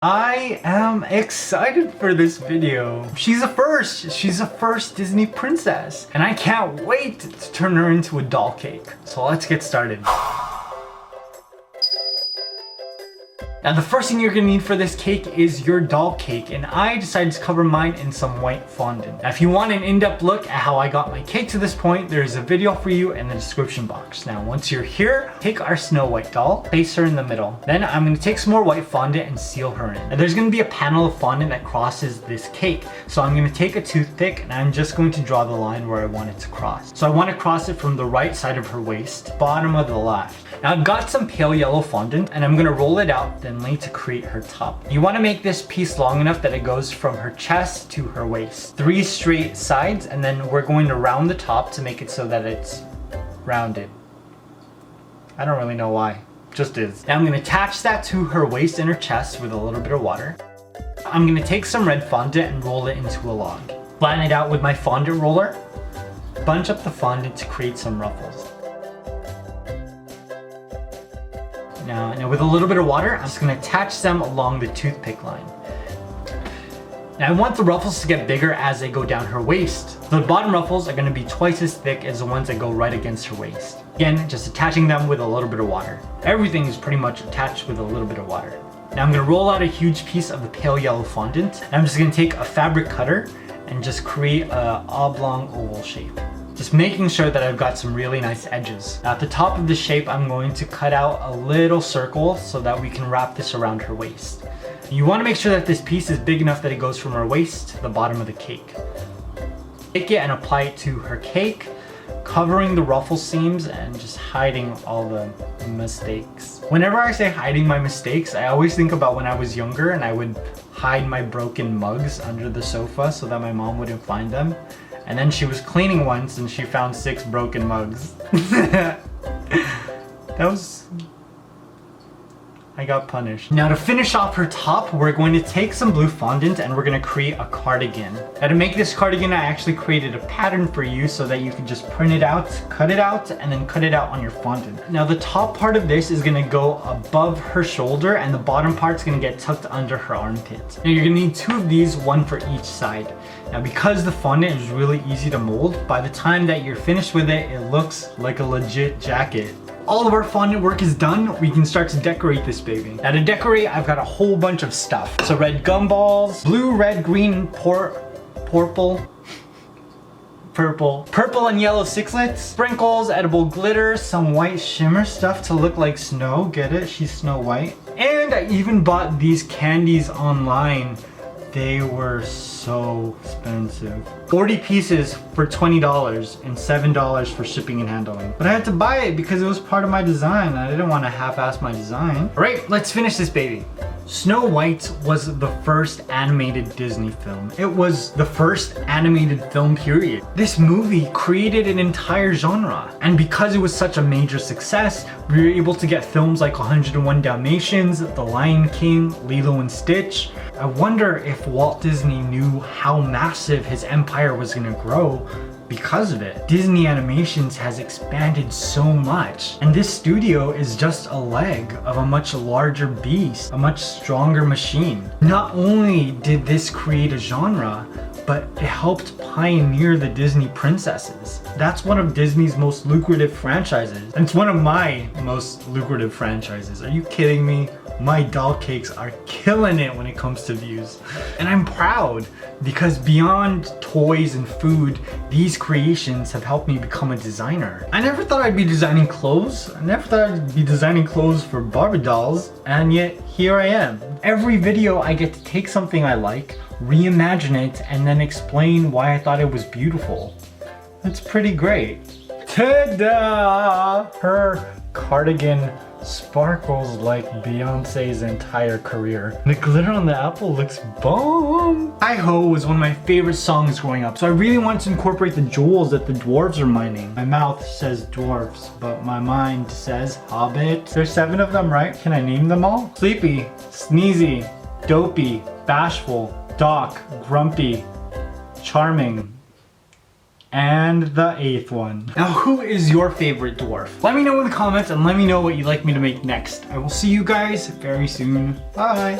I am excited for this video. She's a first. She's a first Disney princess. And I can't wait to turn her into a doll cake. So let's get started. Now the first thing you're gonna need for this cake is your doll cake, and I decided to cover mine in some white fondant. Now if you want an in-depth look at how I got my cake to this point, there's a video for you in the description box. Now once you're here, take our Snow White doll, place her in the middle. Then I'm gonna take some more white fondant and seal her in. Now there's gonna be a panel of fondant that crosses this cake. So I'm gonna take a toothpick and I'm just going to draw the line where I want it to cross. So I want to cross it from the right side of her waist, bottom of the left. Now I've got some pale yellow fondant and I'm gonna roll it out thinly to create her top. You want to make this piece long enough that it goes from her chest to her waist. 3 straight sides, and then we're going to round the top to make it so that it's rounded. I don't really know why, just is. Now I'm gonna attach that to her waist and her chest with a little bit of water. I'm gonna take some red fondant and roll it into a log. Flatten it out with my fondant roller. Bunch up the fondant to create some ruffles. Now with a little bit of water, I'm just gonna attach them along the toothpick line. Now I want the ruffles to get bigger as they go down her waist. The bottom ruffles are gonna be twice as thick as the ones that go right against her waist. Again, just attaching them with a little bit of water. Everything is pretty much attached with a little bit of water. Now I'm gonna roll out a huge piece of the pale yellow fondant. And I'm just gonna take a fabric cutter and just create an oblong oval shape. Just making sure that I've got some really nice edges. Now at the top of the shape, I'm going to cut out a little circle so that we can wrap this around her waist. You want to make sure that this piece is big enough that it goes from her waist to the bottom of the cake. Take it and apply it to her cake, covering the ruffle seams and just hiding all the mistakes. Whenever I say hiding my mistakes, I always think about when I was younger and I would hide my broken mugs under the sofa so that my mom wouldn't find them. And then she was cleaning once and she found 6 broken mugs. I got punished. Now to finish off her top, we're going to take some blue fondant and we're going to create a cardigan. Now to make this cardigan, I actually created a pattern for you so that you can just print it out, and then cut it out on your fondant. Now the top part of this is going to go above her shoulder and the bottom part's going to get tucked under her armpit. Now you're going to need 2 of these, 1 for each side. Now because the fondant is really easy to mold, by the time that you're finished with it, it looks like a legit jacket. All of our fondant work is done, we can start to decorate this baby. Now to decorate, I've got a whole bunch of stuff. So red gumballs, blue, red, green, purple and yellow sixlets, sprinkles, edible glitter, some white shimmer stuff to look like snow. Get it? She's Snow White. And I even bought these candies online. They were so expensive. 40 pieces for $20 and $7 for shipping and handling. But I had to buy it because it was part of my design. I didn't want to half-ass my design. All right, let's finish this baby. Snow White was the first animated Disney film. It was the first animated film, period. This movie created an entire genre. And because it was such a major success, we were able to get films like 101 Dalmatians, The Lion King, Lilo and Stitch. I wonder if Walt Disney knew how massive his empire was gonna grow because of it. Disney Animations has expanded so much, and this studio is just a leg of a much larger beast, a much stronger machine. Not only did this create a genre, but it helped pioneer the Disney princesses. That's one of Disney's most lucrative franchises, and it's one of my most lucrative franchises. Are you kidding me? My doll cakes are killing it when it comes to views. And I'm proud because beyond toys and food, these creations have helped me become a designer. I never thought I'd be designing clothes. I never thought I'd be designing clothes for Barbie dolls, and yet here I am. Every video I get to take something I like, reimagine it, and then explain why I thought it was beautiful. It's pretty great. Ta-da! Her cardigan sparkles like Beyonce's entire career. The glitter on the apple looks bomb. Hi-Ho was one of my favorite songs growing up, so I really wanted to incorporate the jewels that the dwarves are mining. My mouth says dwarves, but my mind says hobbit. There's 7 of them, right? Can I name them all? Sleepy, Sneezy, Dopey, Bashful, Doc, Grumpy, Charming, and the 8th one. Now, who is your favorite dwarf? Let me know in the comments and let me know what you'd like me to make next. I will see you guys very soon. Bye.